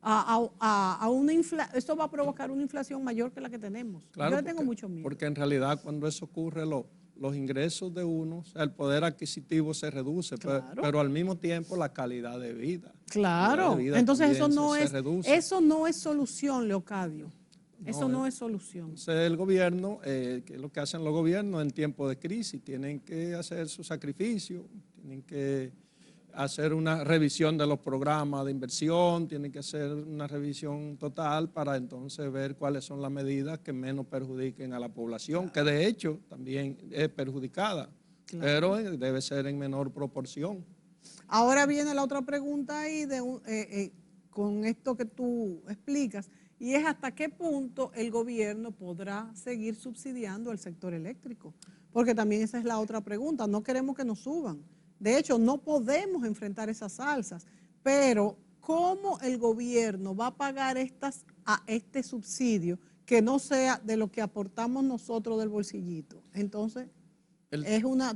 [SPEAKER 1] a una inflación. Esto va a provocar una inflación mayor que la que tenemos.
[SPEAKER 2] claro,
[SPEAKER 1] Yo le tengo mucho miedo.
[SPEAKER 2] porque en realidad cuando eso ocurre, los ingresos de uno, o sea, el poder adquisitivo se reduce,
[SPEAKER 1] Claro.
[SPEAKER 2] pero al mismo tiempo la calidad de vida.
[SPEAKER 1] Claro. Entonces eso
[SPEAKER 2] Se reduce.
[SPEAKER 1] eso no es solución, Leocadio. Eso no es solución.
[SPEAKER 2] Entonces el gobierno, que es lo que hacen los gobiernos en tiempos de crisis, tienen que hacer su sacrificio, tienen que hacer una revisión de los programas de inversión, tienen que hacer una revisión total para entonces ver cuáles son las medidas que menos perjudiquen a la población, que de hecho también es perjudicada, pero debe ser en menor proporción.
[SPEAKER 1] Ahora viene la otra pregunta ahí con esto que tú explicas, y es hasta qué punto el gobierno podrá seguir subsidiando al sector eléctrico, porque también esa es la otra pregunta. No queremos que nos suban. De hecho, no podemos enfrentar esas alzas, pero ¿cómo el gobierno va a pagar este subsidio que no sea de lo que aportamos nosotros del bolsillito? Entonces,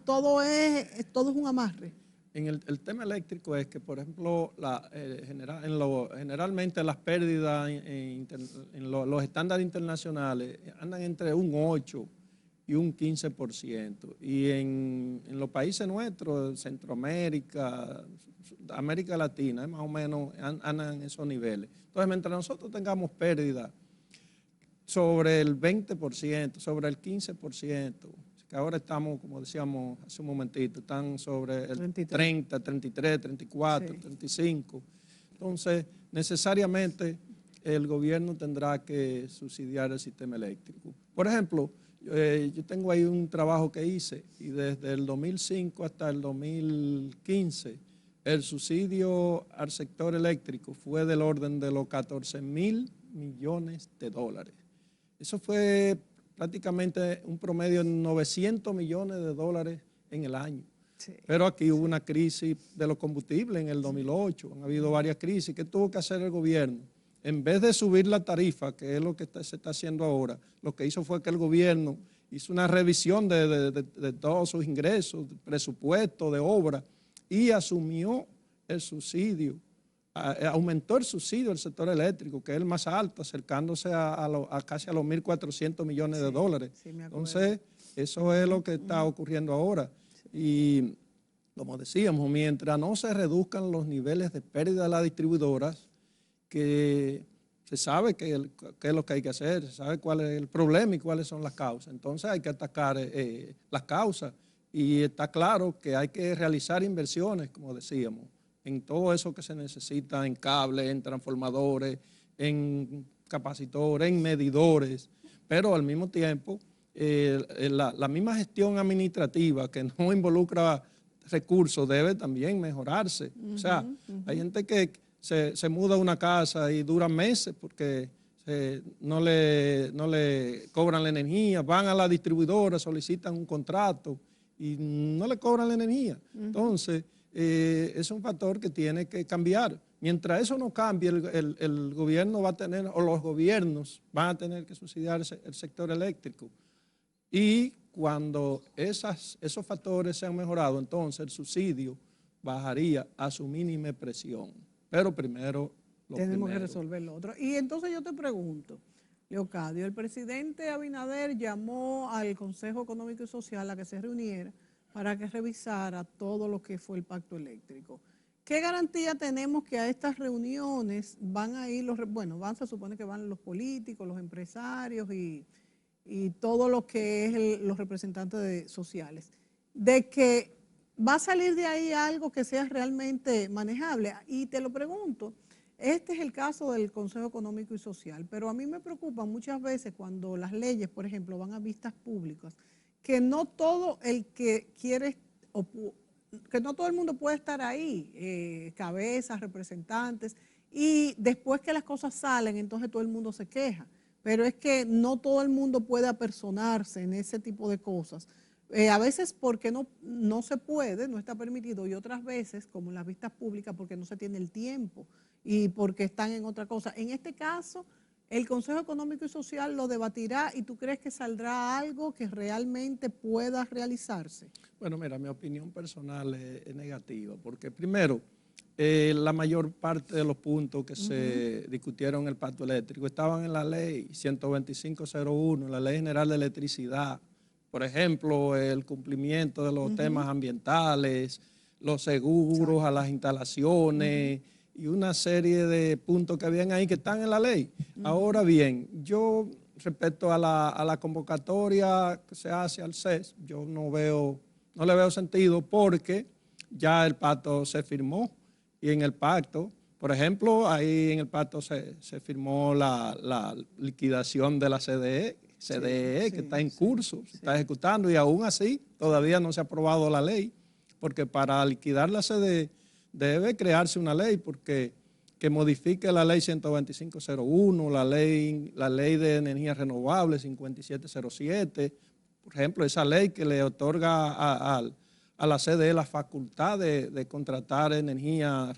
[SPEAKER 1] todo es un amarre.
[SPEAKER 2] El tema eléctrico es que, por ejemplo, generalmente las pérdidas en los estándares internacionales andan entre un 8 y un 15%. Y en los países nuestros, Centroamérica, América Latina, más o menos andan en esos niveles. Entonces, mientras nosotros tengamos pérdidas sobre el 20%, sobre el 15%, que ahora estamos, como decíamos hace un momentito, están sobre el 30, 33, 34, sí. 35. Entonces, necesariamente el gobierno tendrá que subsidiar el sistema eléctrico. Por ejemplo, yo tengo ahí un trabajo que hice y desde el 2005 hasta el 2015 el subsidio al sector eléctrico fue del orden de los 14,000 millones de dólares. Eso fue prácticamente un promedio de 900 millones de dólares en el año. Sí. Pero aquí hubo una crisis de los combustibles en el 2008, han habido varias crisis. ¿Qué tuvo que hacer el gobierno? en vez de subir la tarifa, que es lo que se está haciendo ahora, lo que hizo fue que el gobierno hizo una revisión de todos sus ingresos, de presupuesto, de obra, y asumió el subsidio, aumentó el subsidio del sector eléctrico, que es el más alto, acercándose a casi a los 1.400 millones de dólares.
[SPEAKER 1] Sí, me acuerdo.
[SPEAKER 2] Entonces, eso es lo que está ocurriendo ahora. Y como decíamos, mientras no se reduzcan los niveles de pérdida de las distribuidoras, que se sabe qué es lo que hay que hacer, se sabe cuál es el problema y cuáles son las causas. Entonces hay que atacar las causas y está claro que hay que realizar inversiones, como decíamos, en todo eso que se necesita, en cables, en transformadores, en capacitores, en medidores, pero al mismo tiempo la misma gestión administrativa que no involucra recursos debe también mejorarse. O sea, hay gente que se muda a una casa y dura meses porque no le cobran la energía, van a la distribuidora, solicitan un contrato y no le cobran la energía. Entonces, es un factor que tiene que cambiar. Mientras eso no cambie, el gobierno va a tener, o los gobiernos van a tener que subsidiar el sector eléctrico. Y cuando esos factores se han mejorado, entonces el subsidio bajaría a su mínima expresión. Pero primero
[SPEAKER 1] tenemos que resolver lo otro. Y entonces yo te pregunto, Leocadio, el presidente Abinader llamó al Consejo Económico y Social a que se reuniera para que revisara todo lo que fue el pacto eléctrico. ¿Qué garantía tenemos que a estas reuniones van a ir se supone que van los políticos, los empresarios y todo lo que es los representantes sociales, de que va a salir de ahí algo que sea realmente manejable? Y te lo pregunto, este es el caso del Consejo Económico y Social, pero a mí me preocupa muchas veces cuando las leyes, por ejemplo, van a vistas públicas, que no todo el que quiere, que no todo el mundo puede estar ahí, cabezas, representantes, y después que las cosas salen, entonces todo el mundo se queja. Pero es que no todo el mundo puede apersonarse en ese tipo de cosas. A veces porque no se puede, no está permitido, y otras veces, como en las vistas públicas, porque no se tiene el tiempo y porque están en otra cosa. En este caso, el Consejo Económico y Social lo debatirá, y ¿tú crees que saldrá algo que realmente pueda realizarse?
[SPEAKER 2] Bueno, mira, mi opinión personal es negativa, porque primero, la mayor parte de los puntos que se discutieron en el pacto eléctrico estaban en la ley 125.01, en la Ley General de Electricidad. Por ejemplo, el cumplimiento de los temas ambientales, los seguros a las instalaciones y una serie de puntos que habían ahí que están en la ley. Ahora bien, yo respecto a la convocatoria que se hace al CES, yo no le veo sentido, porque ya el pacto se firmó. Y en el pacto, por ejemplo, ahí en el pacto se firmó la liquidación de la CDE, que está en curso, se está ejecutando, y aún así todavía no se ha aprobado la ley, porque para liquidar la CDE debe crearse una ley que modifique la ley 125.01, la ley de energías renovables 5707, por ejemplo, esa ley que le otorga a la CDE la facultad de contratar energía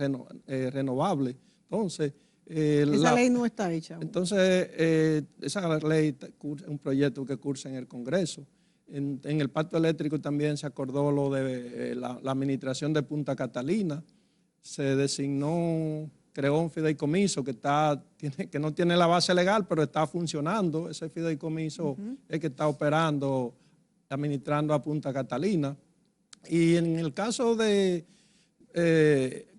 [SPEAKER 2] renovable. Entonces,
[SPEAKER 1] esa ley no está hecha aún.
[SPEAKER 2] Entonces, esa ley es un proyecto que cursa en el Congreso. En el pacto eléctrico también se acordó lo de la administración de Punta Catalina. Se designó, creó un fideicomiso que no tiene la base legal, pero está funcionando. Ese fideicomiso es que está operando, administrando a Punta Catalina. Y en el caso de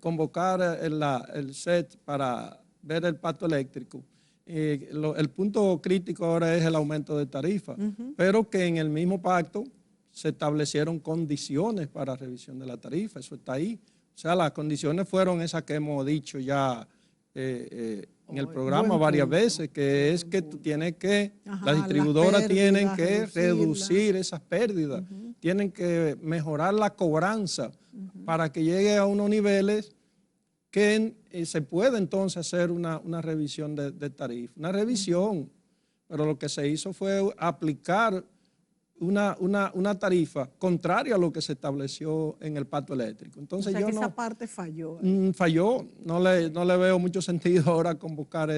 [SPEAKER 2] convocar el SET para ver el pacto eléctrico, el punto crítico ahora es el aumento de tarifa, pero que en el mismo pacto se establecieron condiciones para revisión de la tarifa, eso está ahí. O sea, las condiciones fueron esas que hemos dicho ya en el programa varias veces, que es que tú tienes que, las distribuidoras tienen que reducir esas pérdidas, tienen que mejorar la cobranza para que llegue a unos niveles que se puede entonces hacer una revisión de tarifa. Una revisión, pero lo que se hizo fue aplicar una tarifa contraria a lo que se estableció en el pacto eléctrico. Entonces
[SPEAKER 1] o sea
[SPEAKER 2] yo
[SPEAKER 1] que
[SPEAKER 2] no...
[SPEAKER 1] esa parte falló.
[SPEAKER 2] Falló, no le veo mucho sentido ahora convocar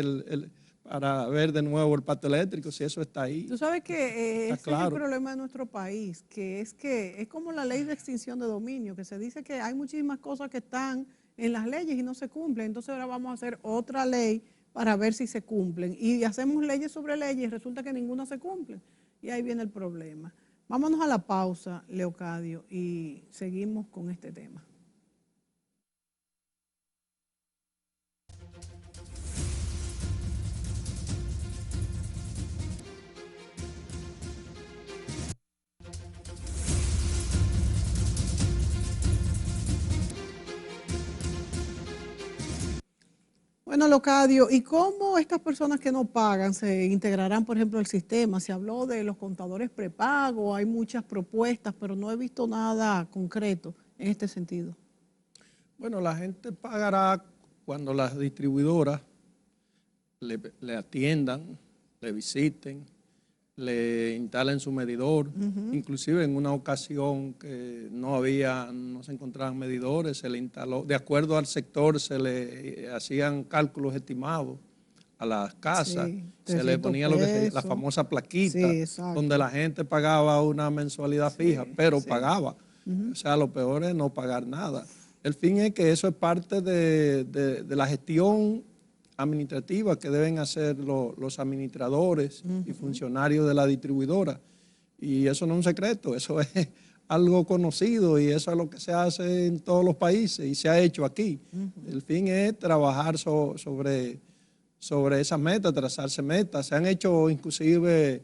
[SPEAKER 2] para ver de nuevo el pacto eléctrico, si eso está ahí.
[SPEAKER 1] Tú sabes que
[SPEAKER 2] Está
[SPEAKER 1] ese es el
[SPEAKER 2] claro.
[SPEAKER 1] problema de nuestro país, que es como la ley de extinción de dominio, que se dice que hay muchísimas cosas que están en las leyes y no se cumplen. Entonces ahora vamos a hacer otra ley para ver si se cumplen. Y hacemos leyes sobre leyes y resulta que ninguna se cumple. Y ahí viene el problema. Vámonos a la pausa, Leocadio, y seguimos con este tema. Bueno, Leocadio, ¿y cómo estas personas que no pagan se integrarán, por ejemplo, al sistema? Se habló de los contadores prepago, hay muchas propuestas, pero no he visto nada concreto en este sentido.
[SPEAKER 2] Bueno, la gente pagará cuando las distribuidoras le atiendan, le visiten, le instalen su medidor. Inclusive en una ocasión que no se encontraban medidores, se le instaló, de acuerdo al sector, se le hacían cálculos estimados a las casas,
[SPEAKER 1] Sí,
[SPEAKER 2] se le
[SPEAKER 1] 300
[SPEAKER 2] ponía lo que sería la
[SPEAKER 1] pesos.
[SPEAKER 2] famosa plaquita,
[SPEAKER 1] Sí, exacto.
[SPEAKER 2] donde la gente pagaba una mensualidad fija, pero
[SPEAKER 1] sí.
[SPEAKER 2] pagaba. O sea, lo peor es no pagar nada. El fin es que eso es parte de la gestión administrativa que deben hacer los administradores y funcionarios de la distribuidora. Y eso no es un secreto, eso es algo conocido y eso es lo que se hace en todos los países y se ha hecho aquí. El fin es trabajar sobre esas metas, trazarse metas. Se han hecho inclusive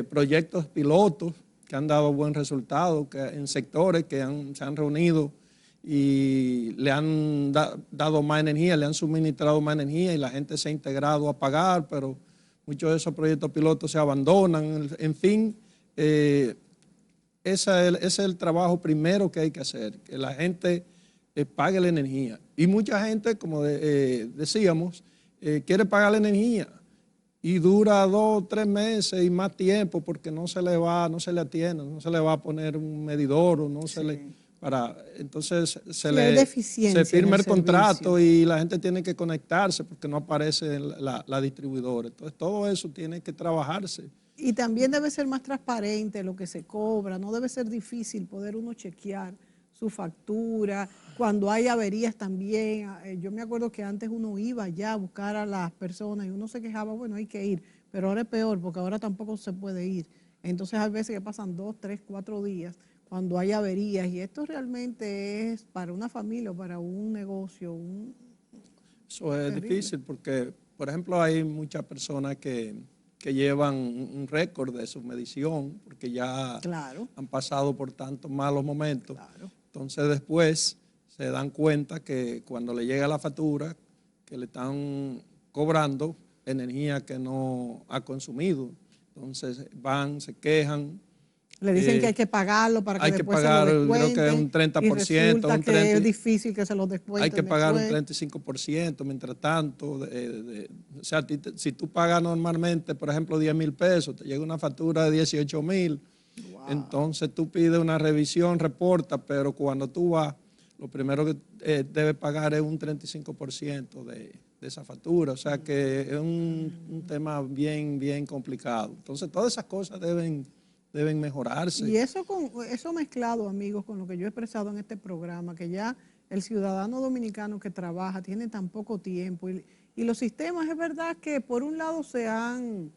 [SPEAKER 2] proyectos pilotos que han dado buen resultado, que en sectores que se han reunido y le han dado más energía, le han suministrado más energía y la gente se ha integrado a pagar, pero muchos de esos proyectos pilotos se abandonan. En fin, ese es el trabajo primero que hay que hacer, que la gente pague la energía. Y mucha gente, como decíamos, quiere pagar la energía y dura 2 o 3 meses y más tiempo porque no se le atiende, no se le va a poner un medidor o no se le... entonces se firma el contrato y la gente tiene que conectarse porque no aparece la distribuidora. Entonces todo eso tiene que trabajarse.
[SPEAKER 1] Y también debe ser más transparente lo que se cobra, no debe ser difícil poder uno chequear su factura, cuando hay averías también. Yo me acuerdo que antes uno iba ya a buscar a las personas y uno se quejaba, bueno, hay que ir, pero ahora es peor porque ahora tampoco se puede ir. Entonces hay veces que pasan 2, 3, 4 días cuando hay averías y esto realmente es para una familia o para un negocio.
[SPEAKER 2] Eso es difícil porque, por ejemplo, hay muchas personas que llevan un récord de su medición porque ya han pasado por tantos malos momentos. Entonces después se dan cuenta que cuando le llega la factura, que le están cobrando energía que no ha consumido. Entonces van, se quejan.
[SPEAKER 1] Le dicen que hay que pagarlo para que
[SPEAKER 2] hay
[SPEAKER 1] después
[SPEAKER 2] que pagar,
[SPEAKER 1] se lo descuenten.
[SPEAKER 2] Creo que es un 30%.
[SPEAKER 1] Y resulta que es difícil que se lo descuenten.
[SPEAKER 2] Hay que pagar
[SPEAKER 1] después.
[SPEAKER 2] un 35%, mientras tanto. O sea, si tú pagas normalmente, por ejemplo, 10,000 pesos, te llega una factura de 18,000. Wow. Entonces tú pides una revisión, reporta, pero cuando tú vas, lo primero que debes pagar es un 35% de esa factura. O sea que es un tema bien complicado. Entonces todas esas cosas deben mejorarse.
[SPEAKER 1] Y eso mezclado, amigos, con lo que yo he expresado en este programa, que ya el ciudadano dominicano que trabaja tiene tan poco tiempo y los sistemas es verdad que por un lado se han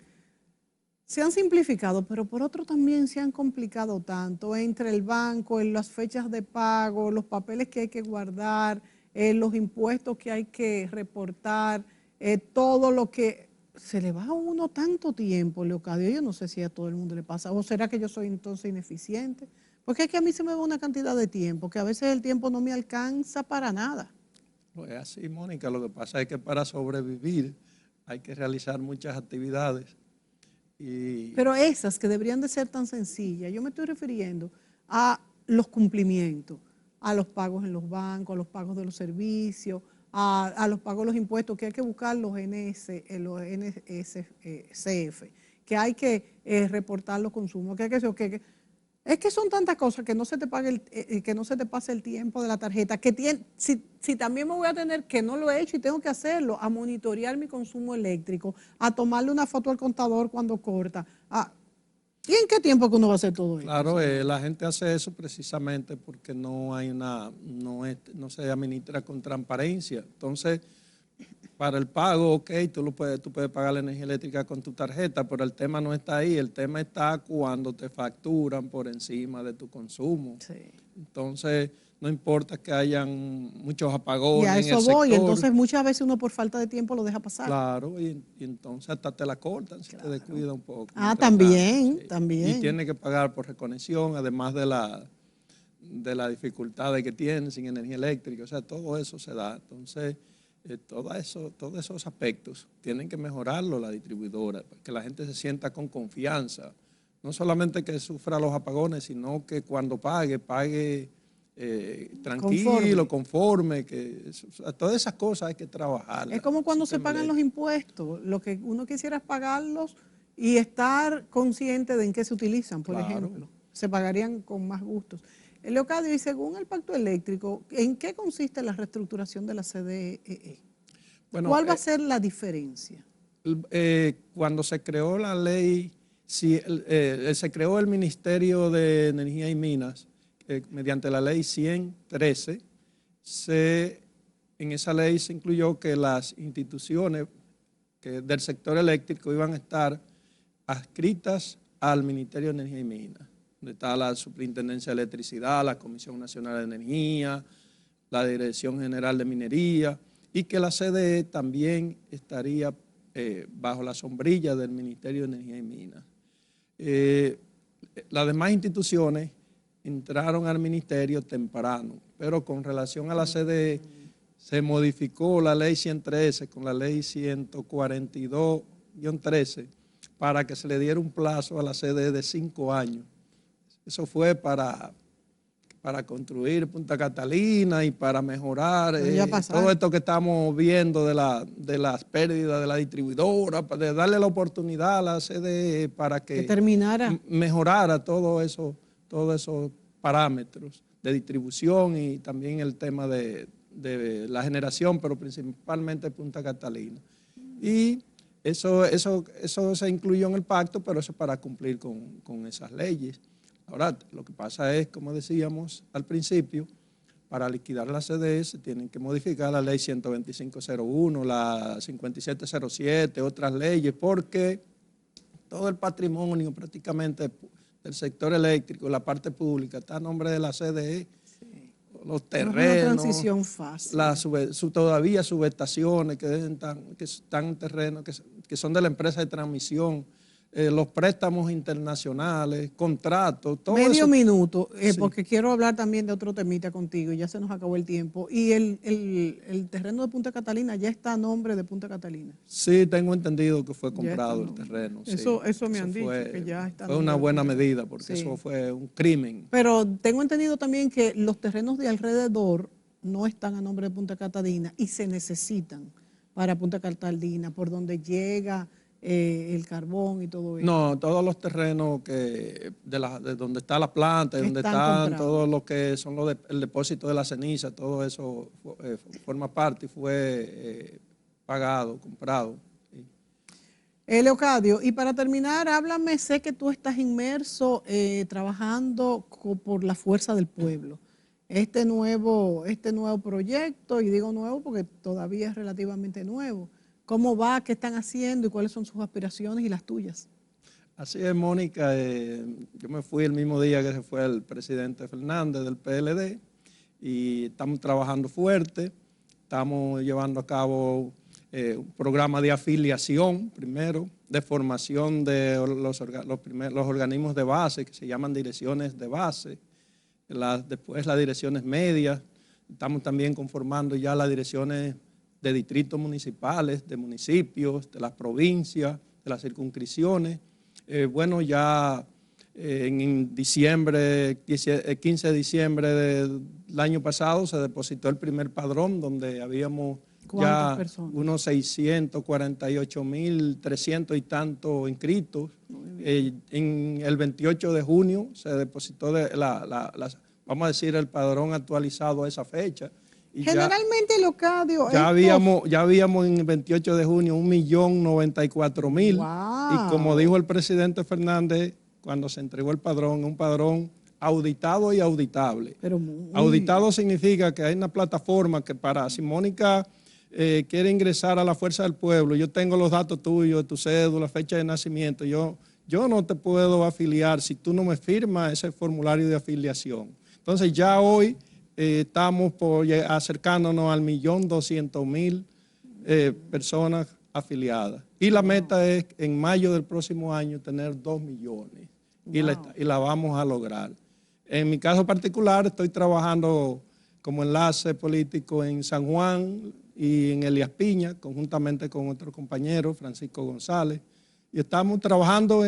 [SPEAKER 1] simplificado, pero por otro también se han complicado tanto entre el banco, en las fechas de pago, los papeles que hay que guardar, los impuestos que hay que reportar, todo lo que... Se le va a uno tanto tiempo, Leocadio, yo no sé si a todo el mundo le pasa, o será que yo soy entonces ineficiente, porque es que a mí se me va una cantidad de tiempo, que a veces el tiempo no me alcanza para nada.
[SPEAKER 2] Pues así, Mónica, lo que pasa es que para sobrevivir hay que realizar muchas actividades.
[SPEAKER 1] Pero esas que deberían de ser tan sencillas, yo me estoy refiriendo a los cumplimientos, a los pagos en los bancos, a los pagos de los servicios, a los pagos de los impuestos, que hay que buscar los NSCF, que hay que reportar los consumos, es que son tantas cosas que no se te pague que no se te pase el tiempo de la tarjeta, si también me voy a tener, que no lo he hecho y tengo que hacerlo, a monitorear mi consumo eléctrico, a tomarle una foto al contador cuando corta. ¿Y en qué tiempo que uno va a hacer todo esto?
[SPEAKER 2] Claro, la gente hace eso precisamente porque no se administra con transparencia. Entonces, para el pago, ok, tú puedes pagar la energía eléctrica con tu tarjeta, pero el tema no está ahí, el tema está cuando te facturan por encima de tu consumo.
[SPEAKER 1] Sí.
[SPEAKER 2] Entonces, no importa que hayan muchos apagones
[SPEAKER 1] y a eso
[SPEAKER 2] en el sector.
[SPEAKER 1] voy, entonces muchas veces uno por falta de tiempo lo deja pasar.
[SPEAKER 2] Claro, y entonces hasta te la cortan si te descuida un poco.
[SPEAKER 1] También,
[SPEAKER 2] sí.
[SPEAKER 1] también.
[SPEAKER 2] Y tiene que pagar por reconexión, además de la dificultad de que tiene sin energía eléctrica, o sea, todo eso se da. Entonces, todos esos aspectos tienen que mejorarlo la distribuidora, para que la gente se sienta con confianza. No solamente que sufra los apagones, sino que cuando pague tranquilo, conforme, todas esas cosas hay que trabajarlas.
[SPEAKER 1] Es como cuando se pagan los impuestos, lo que uno quisiera es pagarlos y estar consciente de en qué se utilizan, por ejemplo. Se pagarían con más gustos. Leocadio, y según el pacto eléctrico, ¿en qué consiste la reestructuración de la CDEE? Bueno, ¿cuál va a ser la diferencia?
[SPEAKER 2] Cuando se creó la ley, se creó el Ministerio de Energía y Minas, mediante la ley 113, en esa ley se incluyó que las instituciones del sector eléctrico iban a estar adscritas al Ministerio de Energía y Minas, donde está la Superintendencia de Electricidad, la Comisión Nacional de Energía, la Dirección General de Minería, y que la CDE también estaría bajo la sombrilla del Ministerio de Energía y Minas. Las demás instituciones entraron al ministerio temprano, pero con relación a la CDE se modificó la ley 113 con la ley 142-13 para que se le diera un plazo a la CDE de 5 años. Eso fue para construir Punta Catalina y para mejorar todo esto que estamos viendo de las pérdidas de la distribuidora, de darle la oportunidad a la CDE para que mejorara todos esos parámetros de distribución y también el tema de la generación, pero principalmente Punta Catalina. Y eso se incluyó en el pacto, pero eso es para cumplir con esas leyes. Ahora, lo que pasa es, como decíamos al principio, para liquidar la CDE se tienen que modificar la ley 125.01, la 5707, otras leyes, porque todo el patrimonio prácticamente del sector eléctrico, la parte pública, está a nombre de la CDE. Sí. Los terrenos, no es una
[SPEAKER 1] transición fácil.
[SPEAKER 2] Todavía subestaciones que están en terrenos que son de la empresa de transmisión. Los préstamos internacionales, contratos, todo eso.
[SPEAKER 1] Medio minuto, porque quiero hablar también de otro temita contigo, ya se nos acabó el tiempo. ¿Y el terreno de Punta Catalina ya está a nombre de Punta Catalina?
[SPEAKER 2] Sí, tengo entendido que fue comprado el terreno.
[SPEAKER 1] Eso me han dicho, que ya está.
[SPEAKER 2] Fue una buena medida, porque eso fue un crimen.
[SPEAKER 1] Pero tengo entendido también que los terrenos de alrededor no están a nombre de Punta Catalina y se necesitan para Punta Catalina, por donde llega el carbón y todo eso.
[SPEAKER 2] No, todos los terrenos de donde está la planta, donde están todos los que son el depósito de la ceniza, todo eso forma parte y fue pagado, comprado. Sí.
[SPEAKER 1] Leocadio, y para terminar, háblame, sé que tú estás inmerso trabajando por la fuerza del pueblo. Este nuevo proyecto, y digo nuevo porque todavía es relativamente nuevo, ¿cómo va? ¿Qué están haciendo? ¿Y cuáles son sus aspiraciones y las tuyas?
[SPEAKER 2] Así es, Mónica. Yo me fui el mismo día que se fue el presidente Fernández del PLD y estamos trabajando fuerte. Estamos llevando a cabo un programa de afiliación, primero, de formación de los organismos de base, que se llaman direcciones de base, después las direcciones medias. Estamos también conformando ya las direcciones de distritos municipales, de municipios, de las provincias, de las circunscripciones. Bueno, ya en diciembre, 15 de diciembre del año pasado, se depositó el primer padrón donde habíamos
[SPEAKER 1] ¿Cuántas
[SPEAKER 2] ya
[SPEAKER 1] personas?
[SPEAKER 2] unos 648.300 y tantos inscritos. En el 28 de junio se depositó vamos a decir, el padrón actualizado a esa fecha. Y
[SPEAKER 1] Generalmente, Leocadio,
[SPEAKER 2] ya habíamos en el 28 de junio 1.094.000.
[SPEAKER 1] Wow.
[SPEAKER 2] Y como dijo el presidente Fernández cuando se entregó el padrón, un padrón auditado y auditable. Auditado significa que hay una plataforma que si Mónica quiere ingresar a la Fuerza del Pueblo, yo tengo los datos tuyos, tu cédula, fecha de nacimiento, yo no te puedo afiliar si tú no me firmas ese formulario de afiliación. Entonces ya hoy estamos acercándonos al 1.200.000 personas afiliadas. Y la meta es en mayo del próximo año tener 2 millones. Wow. Y la vamos a lograr. En mi caso particular estoy trabajando como enlace político en San Juan y en Elías Piña, conjuntamente con otro compañero, Francisco González, y estamos trabajando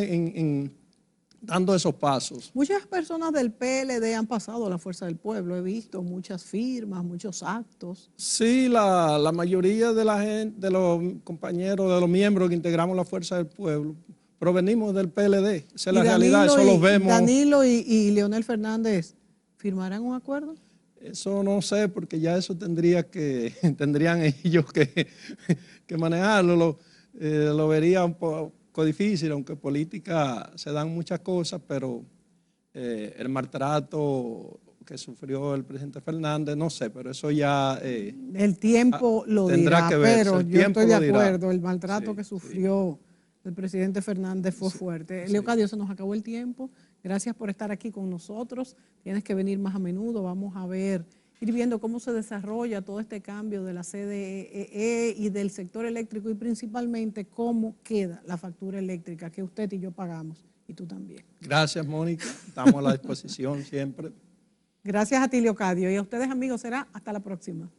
[SPEAKER 2] dando esos pasos.
[SPEAKER 1] Muchas personas del PLD han pasado a la Fuerza del Pueblo, he visto muchas firmas, muchos actos.
[SPEAKER 2] Sí, la mayoría de la gente, de los compañeros, de los miembros que integramos la Fuerza del Pueblo, provenimos del PLD, esa es la realidad, eso lo vemos.
[SPEAKER 1] ¿Danilo y Leonel Fernández firmarán un acuerdo?
[SPEAKER 2] Eso no sé, porque ya eso tendrían ellos que manejarlo, lo vería un poco difícil, aunque en política se dan muchas cosas, pero el maltrato que sufrió el presidente Fernández, no sé, pero eso ya
[SPEAKER 1] el tiempo lo
[SPEAKER 2] tendrá
[SPEAKER 1] dirá,
[SPEAKER 2] que verse,
[SPEAKER 1] pero yo estoy de acuerdo, el maltrato que sufrió el presidente Fernández fue fuerte. Leocadio, se nos acabó el tiempo, gracias por estar aquí con nosotros, tienes que venir más a menudo, vamos a ir viendo cómo se desarrolla todo este cambio de la CDE y del sector eléctrico y principalmente cómo queda la factura eléctrica que usted y yo pagamos y tú también.
[SPEAKER 2] Gracias, Mónica, estamos a la disposición siempre.
[SPEAKER 1] Gracias a ti, Leocadio, y a ustedes, amigos, será hasta la próxima.